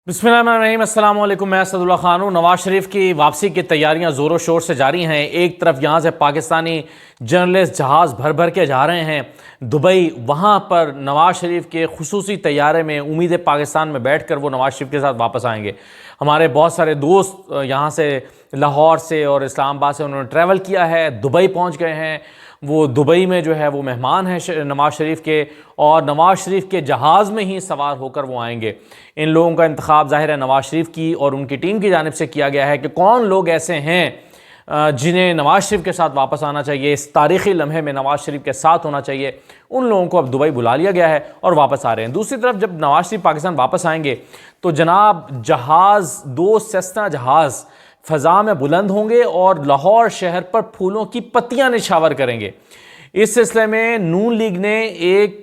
बिस्मिल्लाहिर्रहमानिर्रहीम, अस्सलाम वालेकुम। मैं असदुल्ला खान हूँ। नवाज़ शरीफ की वापसी की तैयारियां ज़ोरों शोर से जारी हैं। एक तरफ यहाँ से पाकिस्तानी जर्नलिस्ट जहाज़ भर भर के जा रहे हैं दुबई। वहाँ पर नवाज़ शरीफ के खुसूसी तैयारे में उम्मीद पाकिस्तान में बैठ कर वो नवाज़ शरीफ के साथ वापस आएंगे। हमारे बहुत सारे दोस्त यहाँ से लाहौर से और इस्लामाबाद से उन्होंने ट्रैवल किया है, दुबई पहुँच गए हैं। वो दुबई में जो है वो मेहमान हैं नवाज़ शरीफ के, और नवाज़ शरीफ के जहाज़ में ही सवार होकर वो आएंगे। इन लोगों का इंतखाब ज़ाहिर है नवाज़ शरीफ की और उनकी टीम की जानिब से किया गया है कि कौन लोग ऐसे हैं जिन्हें नवाज़ शरीफ के साथ वापस आना चाहिए, इस तारीख़ी लम्हे में नवाज़ शरीफ के साथ होना चाहिए। उन लोगों को अब दुबई बुला लिया गया है और वापस आ रहे हैं। दूसरी तरफ जब नवाज़ शरीफ पाकिस्तान वापस आएंगे तो जनाब जहाज़, 2 सेस्ना जहाज़ फ़ज़ा में बुलंद होंगे और लाहौर शहर पर फूलों की पत्तियां निछावर करेंगे। इस सिलसिले में नून लीग ने एक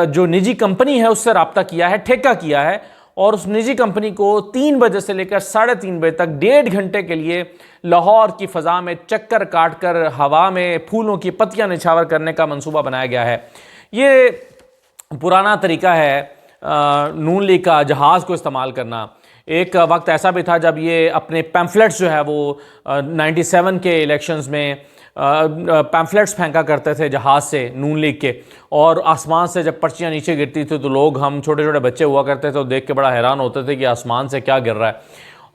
जो निजी कंपनी है उससे रब्ता किया है, ठेका किया है, और उस निजी कंपनी को 3 बजे से लेकर 3:30 बजे तक 1.5 घंटे के लिए लाहौर की फ़ज़ा में चक्कर काट कर हवा में फूलों की पत्तियां निछावर करने का मंसूबा बनाया गया है। ये पुराना तरीका है नून लीग का जहाज़ को इस्तेमाल करना। एक वक्त ऐसा भी था जब ये अपने पैम्फलेट्स जो है वो 97 के इलेक्शंस में पैम्फलेट्स फेंका करते थे जहाज़ से नून लीग के, और आसमान से जब पर्चियाँ नीचे गिरती थी तो लोग, हम छोटे छोटे बच्चे हुआ करते थे, तो देख के बड़ा हैरान होते थे कि आसमान से क्या गिर रहा है।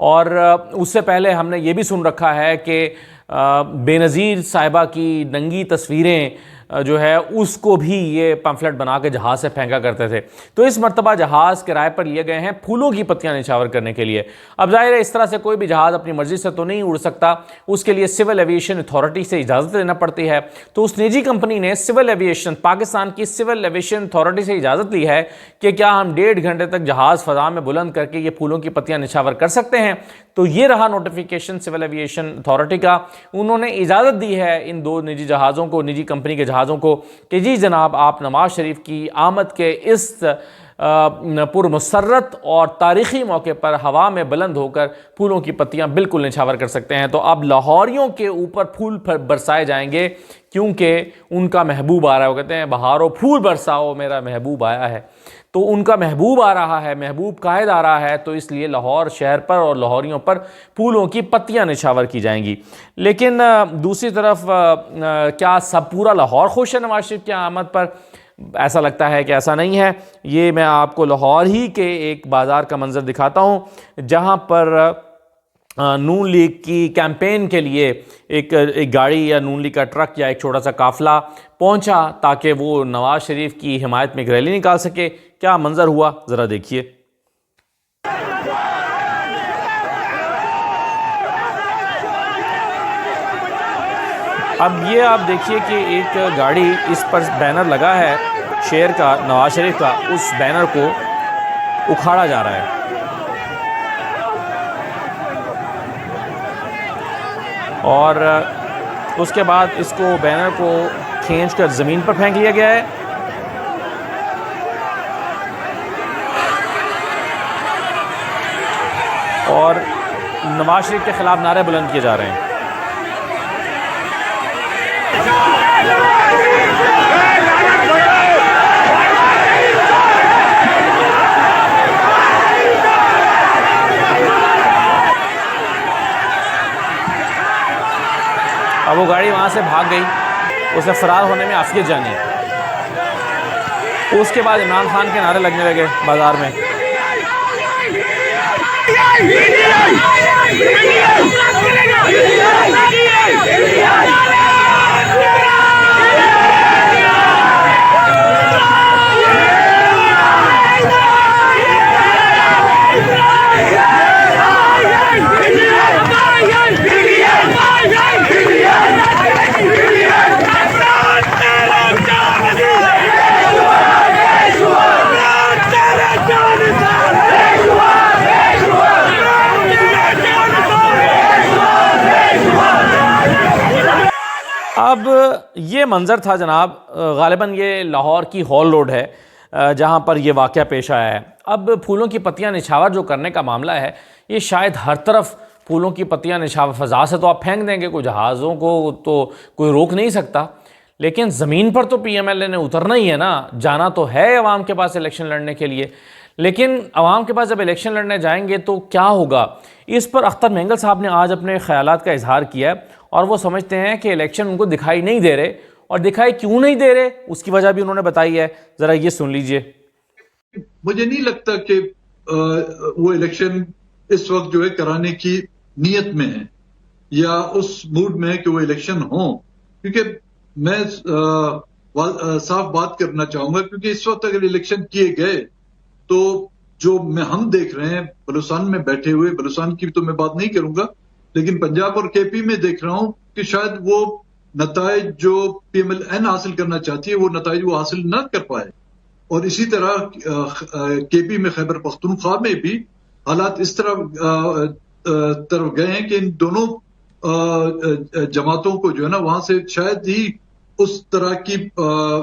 और उससे पहले हमने ये भी सुन रखा है कि बेनज़ीर साहिबा की नंगी तस्वीरें जो है उसको भी ये पैम्फलेट बना के जहाज़ से फेंका करते थे। तो इस मरतबा जहाज़ किराए पर लिए गए हैं फूलों की पत्तियां निछावर करने के लिए। अब जाहिर है इस तरह से कोई भी जहाज़ अपनी मर्जी से तो नहीं उड़ सकता, उसके लिए सिविल एविएशन अथॉरिटी से इजाज़त लेना पड़ती है। तो उस निजी कंपनी ने सिविल एविएशन, पाकिस्तान की सिविल एविएशन अथॉरिटी से इजाज़त ली है कि क्या हम 1.5 घंटे तक जहाज़ फ़ज़ा में बुलंद करके ये फूलों की पत्तियां निछावर कर सकते हैं। तो ये रहा नोटिफिकेशन सिविल एविएशन अथॉरिटी का। उन्होंने इजाज़त दी है इन 2 निजी जहाज़ों को, निजी कंपनी के जहाज़ों को, कि जी जनाब आप नवाज़ शरीफ की आमद के इस पुरमसरत और तारीख़ी मौके पर हवा में बुलंद होकर फूलों की पत्तियां बिल्कुल निछावर कर सकते हैं। तो अब लाहौरियों के ऊपर फूल बरसाए जाएंगे क्योंकि उनका महबूब आ रहा है। वो कहते हैं बहारों फूल बरसाओ मेरा महबूब आया है। तो उनका महबूब आ रहा है, महबूब कायद आ रहा है, तो इसलिए लाहौर शहर पर और लाहौरियों पर फूलों की पत्तियां निछावर की जाएंगी। लेकिन दूसरी तरफ क्या सब पूरा लाहौर खुश है नवाज़ शरीफ की आमद पर? ऐसा लगता है कि ऐसा नहीं है। ये मैं आपको लाहौर ही के एक बाज़ार का मंजर दिखाता हूँ जहाँ पर नून लीग की कैंपेन के लिए एक गाड़ी या नून लीग का ट्रक या एक छोटा सा काफ़िला पहुंचा ताकि वो नवाज़ शरीफ की हिमायत में एक रैली निकाल सके। क्या मंजर हुआ ज़रा देखिए। अब ये आप देखिए कि एक गाड़ी, इस पर बैनर लगा है शेर का, नवाज़ शरीफ का, उस बैनर को उखाड़ा जा रहा है। और उसके बाद इसको, बैनर को खींचकर ज़मीन पर फेंक लिया गया है। और नवाज़ शरीफ के खिलाफ नारे बुलंद किए जा रहे हैं। अब वो गाड़ी वहाँ से भाग गई, उसे फरार होने में आफियत जानी। उसके बाद इमरान खान के नारे लगने लगे बाजार में। अब ये मंज़र था जनाब, गालिबन ये लाहौर की हॉल रोड है जहाँ पर यह वाक़या पेश आया है। अब फूलों की पत्तियाँ निछावर जो करने का मामला है, ये शायद हर तरफ फूलों की पत्तियाँ निछावर, फ़ज़ा से तो आप फेंक देंगे, कोई जहाज़ों को तो कोई रोक नहीं सकता, लेकिन ज़मीन पर तो PMLA ने उतरना ही है ना, जाना तो है अवाम के पास इलेक्शन लड़ने के लिए। लेकिन अवाम के पास जब इलेक्शन लड़ने जाएंगे तो क्या होगा, इस पर अख्तर मेंगल साहब ने आज अपने ख्यालात का इजहार किया है और वो समझते हैं कि इलेक्शन उनको दिखाई नहीं दे रहे, और दिखाई क्यों नहीं दे रहे उसकी वजह भी उन्होंने बताई है। ज़रा ये सुन लीजिए। मुझे नहीं लगता कि वो इलेक्शन इस वक्त जो है कराने की नीयत में है या उस मूड में है कि वो इलेक्शन हो, क्योंकि मैं साफ बात करना चाहूंगा, क्योंकि इस वक्त अगर इलेक्शन किए गए तो जो हम देख रहे हैं बलूचिस्तान में बैठे हुए, बलूचिस्तान की तो मैं बात नहीं करूंगा, लेकिन पंजाब और केपी में देख रहा हूं कि शायद वो नताइज जो पीएमएल-एन हासिल करना चाहती है वो नताइज वो हासिल न कर पाए। और इसी तरह केपी में, खैबर पख्तूनख्वा में भी हालात इस तरफ गए हैं कि इन दोनों जमातों को जो है ना वहां से शायद ही उस तरह की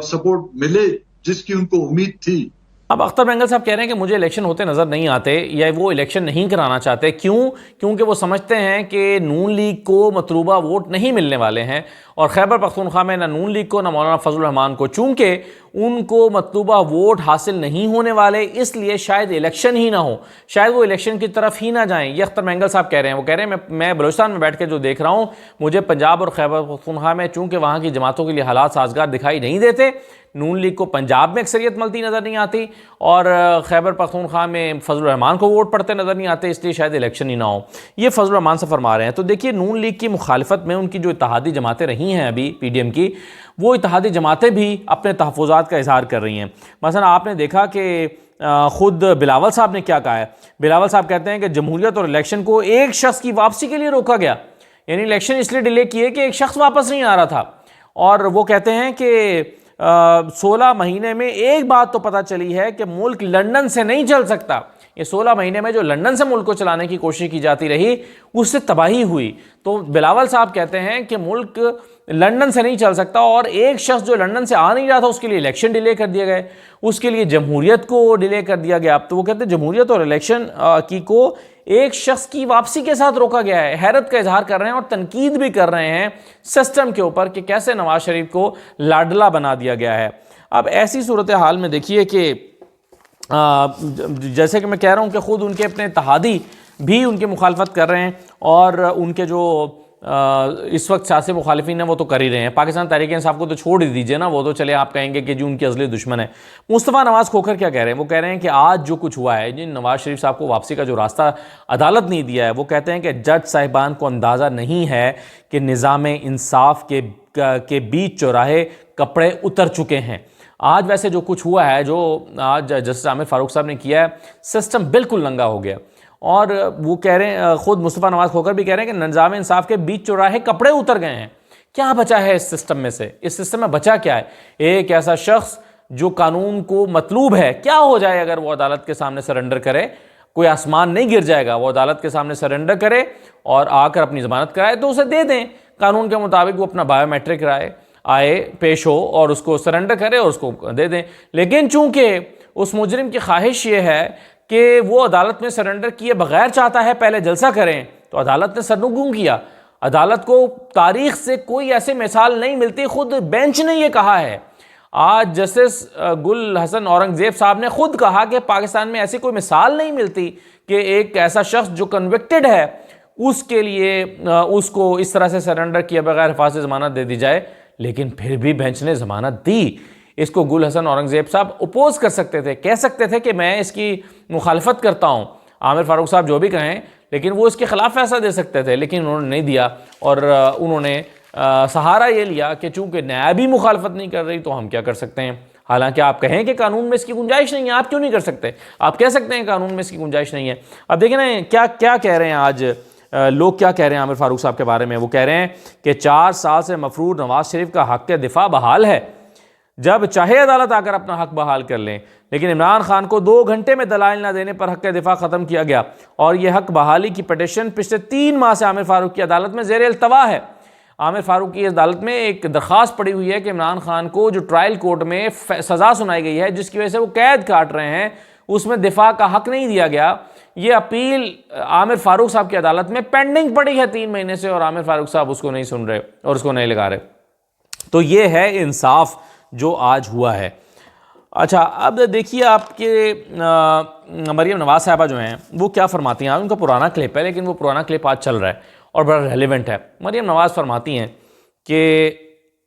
सपोर्ट मिले जिसकी उनको उम्मीद थी। अब अख्तर मेंगल साहब कह रहे हैं कि मुझे इलेक्शन होते नज़र नहीं आते, या वो इलेक्शन नहीं कराना चाहते। क्यों? क्योंकि वो समझते हैं कि नून लीग को मतलूबा वोट नहीं मिलने वाले हैं, और खैबर पख्तूनख्वा में ना नून लीग को ना मौलाना फजल रहमान को, चूंकि उनको मतलूबा वोट हासिल नहीं होने वाले, इसलिए शायद इलेक्शन ही ना हो, शायद वो इलेक्शन की तरफ ही ना जाएं। ये अख्तर मेंगल साहब कह रहे हैं। वो कह रहे हैं मैं बलूचिस्तान में बैठ के जो देख रहा हूँ, मुझे पंजाब और खैबर पख्तूनख्वा में चूंकि वहाँ की जमातों के लिए हालात साजगार दिखाई नहीं देते, नून लीग को पंजाब में अक्सरियत मिलती नज़र नहीं आती और खैबर पख्तूनख्वा में फजल रहमान को वोट पड़ते नज़र नहीं आते, इसलिए शायद इलेक्शन ही ना हो। ये फजल रहमान से फरमा रहे हैं। तो देखिए, नून लीग की मुखालिफत में उनकी जो इत्तेहादी जमातें रही हैं अभी पीडीएम की, वो इत्तेहादी जमातें भी अपने तहफ़्फ़ुज़ात का इजहार कर रही हैं। मसलन आपने देखा कि ख़ुद बिलावल साहब ने क्या कहा है। बिलावल साहब कहते हैं कि जमहूरियत और इलेक्शन को एक शख्स की वापसी के लिए रोका गया, यानी इलेक्शन इसलिए डिले किए कि एक शख्स वापस नहीं आ रहा था। और वो कहते हैं कि 16 महीने में एक बात तो पता चली है कि मुल्क लंदन से नहीं चल सकता। ये 16 महीने में जो लंदन से मुल्क को चलाने की कोशिश की जाती रही, उससे तबाही हुई। तो बिलावल साहब कहते हैं कि मुल्क लंदन से नहीं चल सकता, और एक शख्स जो लंदन से आ नहीं रहा था उसके लिए इलेक्शन डिले कर दिए गए, उसके लिए जमहूरियत को डिले कर दिया गया। तो वो कहते हैं जमहूरियत और इलेक्शन की को एक शख्स की वापसी के साथ रोका गया है। हैरत का इजहार कर रहे हैं और तनकीद भी कर रहे हैं सिस्टम के ऊपर कि कैसे नवाज शरीफ को लाडला बना दिया गया है। अब ऐसी सूरत हाल में देखिए कि जैसे कि मैं कह रहा हूं कि खुद उनके अपने इत्तेहादी भी उनकी मुखालफत कर रहे हैं, और उनके जो इस वक्त सियासी मुखालिफिन है वो तो कर ही रहे हैं। पाकिस्तान तहरीक इंसाफ को तो छोड़ ही दीजिए ना, वो तो चले आप कहेंगे कि जो उनके असली दुश्मन है। मुस्तफ़ा नवाज़ खोखर क्या कह रहे हैं? वो कह रहे हैं कि आज जो कुछ हुआ है, जिन नवाज शरीफ साहब को वापसी का जो रास्ता अदालत नहीं दिया है, वो कहते हैं कि जज साहिबान को अंदाज़ा नहीं है कि निज़ाम इंसाफ के बीच चौराहे कपड़े उतर चुके हैं। आज वैसे जो कुछ हुआ है, जो आज जस्टिस आमिर फारूक साहब ने किया है, सिस्टम बिल्कुल नंगा हो गया। और वो कह रहे हैं, खुद मुस्तफ़ा नवाज़ खोखर भी कह रहे हैं कि निज़ाम इंसाफ के बीच चौराहे कपड़े उतर गए हैं। क्या बचा है इस सिस्टम में से? इस सिस्टम में बचा क्या है? एक ऐसा शख्स जो कानून को मतलूब है, क्या हो जाए अगर वो अदालत के सामने सरेंडर करे? कोई आसमान नहीं गिर जाएगा। वो अदालत के सामने सरेंडर करे और आकर अपनी ज़मानत कराए तो उसे दे दें। कानून के मुताबिक वो अपना बायोमेट्रिक आए पेश हो और उसको सरेंडर करे और उसको दे दें। लेकिन चूंकि उस मुजरिम की ख्वाहिश ये है कि वो अदालत में सरेंडर किए बगैर चाहता है पहले जलसा करें, तो अदालत ने सरनगू किया। अदालत को तारीख से कोई ऐसी मिसाल नहीं मिलती, खुद बेंच ने ये कहा है। आज जस्टिस गुल हसन औरंगजेब साहब ने खुद कहा कि पाकिस्तान में ऐसी कोई मिसाल नहीं मिलती कि एक ऐसा शख्स जो कन्विक्टेड है उसके लिए उसको इस तरह से सरेंडर किए बगैर हिफाजत ज़मानत दे दी जाए। लेकिन फिर भी बेंच ने ज़मानत दी। इसको गुल हसन औरंगजेब साहब अपोज कर सकते थे, कह सकते थे कि मैं इसकी मुखालफत करता हूँ, आमिर फारूक साहब जो भी कहें, लेकिन वो इसके खिलाफ फैसला दे सकते थे। लेकिन उन्होंने नहीं दिया और उन्होंने सहारा ये लिया कि चूंकि न्याय भी मुखालफत नहीं कर रही तो हम क्या कर सकते हैं। हालांकि आप कहें कि कानून में इसकी गुंजाइश नहीं है, आप क्यों नहीं कर सकते? आप कह सकते हैं कानून में इसकी गुंजाइश नहीं है। अब देखें ना क्या क्या कह रहे हैं आज लोग, क्या कह रहे हैं आमिर फारूक साहब के बारे में। वो कह रहे हैं कि 4 साल से मफरूर नवाज शरीफ का हक के दिफा बहाल है, जब चाहे अदालत आकर अपना हक बहाल कर लें। लेकिन इमरान खान को 2 घंटे में दलाइल न देने पर हक के दिफा ख़त्म किया गया, और यह हक बहाली की पटिशन पिछले 3 माह से आमिर फारूक की अदालत में ज़ेर अल्तवा है। आमिर फारूक की अदालत में एक दरख्वास्त पड़ी हुई है कि इमरान खान को जो ट्रायल कोर्ट में सज़ा सुनाई गई है, जिसकी वजह से वो कैद काट रहे हैं, उसमें दिफा का हक नहीं दिया गया। ये अपील आमिर फारूक साहब की अदालत में पेंडिंग पड़ी है 3 महीने से, और आमिर फारूक साहब उसको नहीं सुन रहे और उसको नहीं लगा रहे। तो ये है इंसाफ जो आज हुआ है। अच्छा, अब देखिए आपके मरीम नवाज साहबा जो हैं वो क्या फरमाती हैं। आज उनका पुराना क्लिप है, लेकिन वो पुराना क्लिप आज चल रहा है और बड़ा रेलिवेंट है। मरीम नवाज फरमाती हैं कि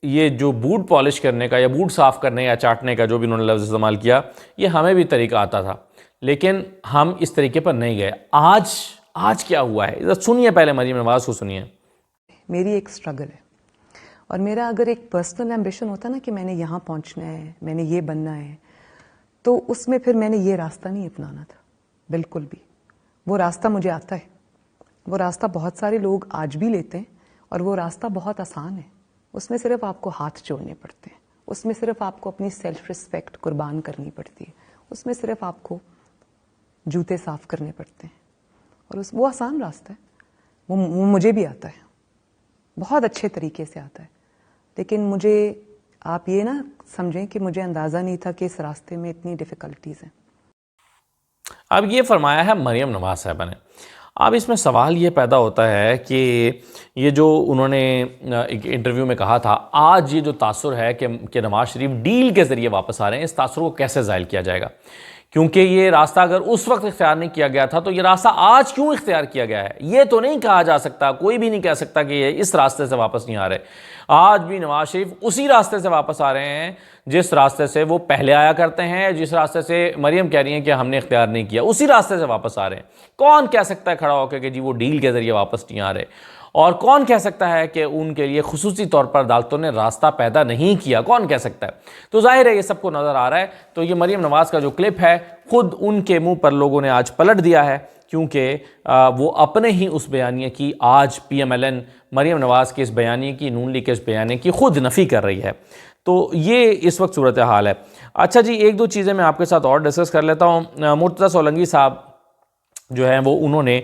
ये जो बूट पॉलिश करने का या बूट साफ़ करने या चाटने का जो भी उन्होंने लफ्ज़ इस्तेमाल किया, ये हमें भी तरीका आता था, लेकिन हम इस तरीके पर नहीं गए। आज क्या हुआ है, इधर सुनिए, पहले मरीम नवाज को सुनिए। मेरी एक स्ट्रगल है और मेरा अगर एक पर्सनल एम्बिशन होता ना कि मैंने यहाँ पहुँचना है, मैंने ये बनना है, तो उसमें फिर मैंने ये रास्ता नहीं अपनाना था बिल्कुल भी। वो रास्ता मुझे आता है, वो रास्ता बहुत सारे लोग आज भी लेते हैं और वो रास्ता बहुत आसान है। उसमें सिर्फ आपको हाथ जोड़ने पड़ते हैं, उसमें सिर्फ आपको अपनी सेल्फ रिस्पेक्ट कुर्बान करनी पड़ती है, उसमें सिर्फ आपको जूते साफ करने पड़ते हैं और वो आसान रास्ता है। वो मुझे भी आता है, बहुत अच्छे तरीके से आता है, लेकिन मुझे आप ये ना समझें कि मुझे अंदाज़ा नहीं था कि इस रास्ते में इतनी डिफ़िकल्टीज़ हैं। अब ये फरमाया है मरीम नवाज साहबा ने। अब इसमें सवाल ये पैदा होता है कि ये जो उन्होंने एक इंटरव्यू में कहा था, आज ये जो तासुर है कि नवाज शरीफ डील के ज़रिए वापस आ रहे हैं, इस तासुर को कैसे ज़ाहिर किया जाएगा? क्योंकि ये रास्ता अगर उस वक्त इख्तियार नहीं किया गया था, तो ये रास्ता आज क्यों इख्तियार किया गया है? ये तो नहीं कहा जा सकता, कोई भी नहीं कह सकता कि ये इस रास्ते से वापस नहीं आ रहे। आज भी नवाज शरीफ उसी रास्ते से वापस आ रहे हैं जिस रास्ते से वो पहले आया करते हैं, जिस रास्ते से मरीम कह रही हैं कि हमने इख्तियार नहीं किया, उसी रास्ते से वापस आ रहे हैं। कौन कह सकता है खड़ा होकर कि जी वो डील के ज़रिए वापस नहीं आ रहे? और कौन कह सकता है कि उनके लिए खुसूसी तौर पर अदालतों ने रास्ता पैदा नहीं किया? कौन कह सकता है? तो जाहिर है ये सबको नज़र आ रहा है। तो ये मरीम नवाज़ का जो क्लिप है, खुद उनके मुंह पर लोगों ने आज पलट दिया है, क्योंकि वो अपने ही उस बयानिए की, आज PMLN मरीम नवाज़ के इस बयानिए की, नून लीग के इस बयानिए की खुद नफ़ी कर रही है। तो ये इस वक्त सूरत हाल है। अच्छा जी, एक दो चीज़ें मैं आपके साथ और डिस्कस कर लेता हूँ। मुर्तज़ा सोलंकी साहब जो हैं वो उन्होंने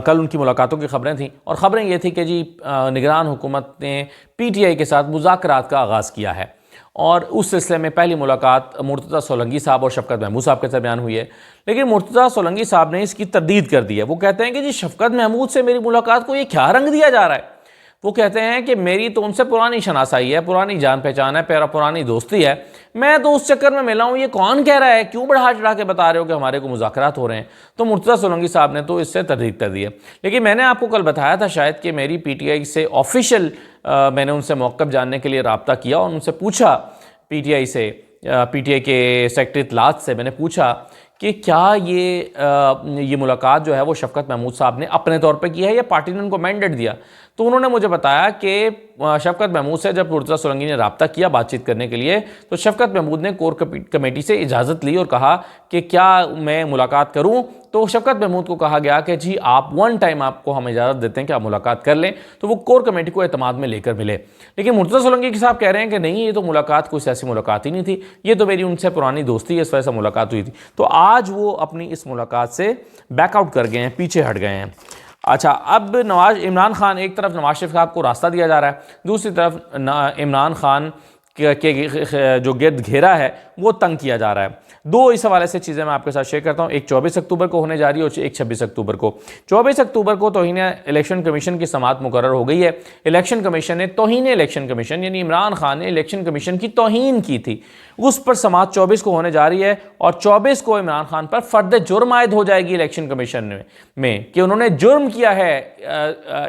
कल उनकी मुलाकातों की खबरें थीं और ख़बरें ये थी कि जी निगरान हुकूमत ने PTI के साथ मुज़ाकरात का आगाज़ किया है और उस सिलसिले में पहली मुलाकात मुर्तज़ा सोलंकी साहब और शफ़क़त महमूद साहब के दरमियान हुई है। लेकिन मुर्तज़ा सोलंकी साहब ने इसकी तरदीद कर दी है। वो कहते हैं कि जी शफ़क़त महमूद से मेरी मुलाकात को ये क्या रंग दिया जा रहा है? वो कहते हैं कि मेरी तो उनसे पुरानी शनासाई है, पुरानी जान पहचान है, पुरानी दोस्ती है, मैं तो उस चक्कर में मिला हूँ। ये कौन कह रहा है? क्यों बढ़ा चढ़ा के बता रहे हो कि हमारे को मुज़ाकरात हो रहे हैं? तो मुर्तज़ा सोलंकी साहब ने तो इससे तरदीद कर दी है। लेकिन मैंने आपको कल बताया था शायद कि मेरी PTI से ऑफिशियल मैंने उनसे मौक़िफ़ जानने के लिए रब्ता किया और उनसे पूछा, PTI से, PTI के सेक्रेटरी इत्तलात से मैंने पूछा कि क्या ये मुलाकात जो है वो शफ़क़त महमूद साहब ने अपने तौर पे की है या पार्टी ने उनको मैंडेट दिया? तो उन्होंने मुझे बताया कि शफ़क़त महमूद से जब मुर्तज़ा सोलंकी ने रब्ता किया बातचीत करने के लिए, तो शफ़क़त महमूद ने कोर कमेटी से इजाज़त ली और कहा कि क्या मैं मुलाकात करूं? तो शफ़क़त महमूद को कहा गया कि जी आप वन टाइम आपको हम इजाज़त देते हैं कि आप मुलाकात कर लें। तो वो कोर कमेटी को एतमाद में लेकर मिले। लेकिन मुर्तज़ा सोलंकी साहब कह रहे हैं कि नहीं, ये तो मुलाकात कोई ऐसी मुलाकात ही नहीं थी, ये तो मेरी उनसे पुरानी दोस्ती है, इस वजह से मुलाकात हुई थी। तो आज वो अपनी इस मुलाकात से बैकआउट कर गए हैं, पीछे हट गए हैं। अच्छा, अब इमरान खान, एक तरफ नवाज शरीफ साहब को रास्ता दिया जा रहा है, दूसरी तरफ इमरान खान के जो गिर्द घेरा है वो तंग किया जा रहा है। दो इस हवाले से चीज़ें मैं आपके साथ शेयर करता हूँ। एक 24 अक्टूबर को होने जा रही है और एक 26 अक्टूबर को। 24 अक्टूबर को तौहीन इलेक्शन कमीशन की समाअत मुकर्रर हो गई है। इलेक्शन कमीशन ने तौहीन इलेक्शन कमीशन यानी इमरान खान ने इलेक्शन कमीशन की तौहीन की थी, उस पर समाअत 24 को होने जा रही है और 24 को इमरान खान पर फर्द जुर्म आयद हो जाएगी इलेक्शन कमीशन में कि उन्होंने जुर्म किया है,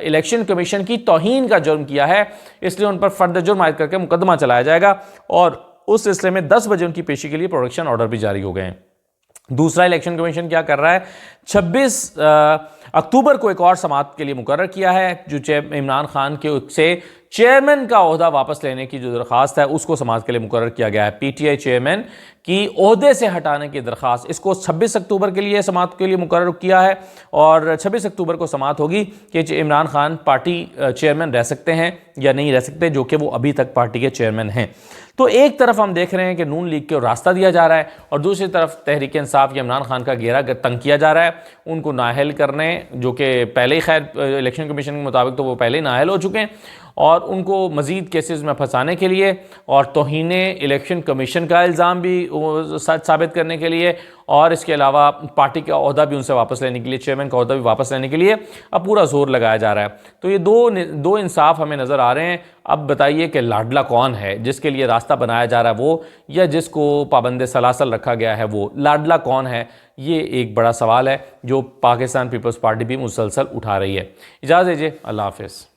इलेक्शन कमीशन की तौहीन का जुर्म किया है, इसलिए उन पर फर्द जुर्म आयद करके मुकदमा चलाया जाएगा और उस सिलसिले में 10 बजे उनकी पेशी के लिए प्रोडक्शन ऑर्डर भी जारी हो गए हैं। दूसरा, इलेक्शन कमीशन क्या कर रहा है, 26 अक्टूबर को एक और समाअत के लिए मुकर्रर किया है, जो इमरान खान के से चेयरमैन का ओहदा वापस लेने की जो दरख्वास्त है उसको समाअत के लिए मुकर्रर किया गया है। PTI चेयरमैन की ओहदे से हटाने की दरख्वास्त, इसको 26 अक्टूबर के लिए समाअत के लिए मुकर्रर किया है और 26 अक्टूबर को समाअत होगी कि इमरान खान पार्टी चेयरमैन रह सकते हैं या नहीं रह सकते, जो कि वो अभी तक पार्टी के चेयरमैन हैं। तो एक तरफ हम देख रहे हैं कि नून लीग को रास्ता दिया जा रहा है और दूसरी तरफ तहरीक इंसाफ या इमरान खान का घेरा तंग किया जा रहा है, उनको नाअहल करने, जो कि पहले ही खैर इलेक्शन कमीशन के मुताबिक तो वो पहले ही नाअहल हो चुके हैं और उनको मज़ीद केसेस में फंसाने के लिए और तौहीने इलेक्शन कमीशन का इल्ज़ाम भी सच साबित करने के लिए और इसके अलावा पार्टी का ओहदा भी उनसे वापस लेने के लिए, चेयरमैन का ओहदा भी वापस लेने के लिए अब पूरा जोर लगाया जा रहा है। तो ये दो इंसाफ हमें नज़र आ रहे हैं। अब बताइए कि लाडला कौन है जिसके लिए रास्ता बनाया जा रहा है, वो या जिसको पाबंद सलासल रखा गया है वो? लाडला कौन है, ये एक बड़ा सवाल है जो पाकिस्तान पीपल्स पार्टी भी मुसलसल उठा रही है। इजाज़त दीजिए, अल्लाह हाफ़िज़।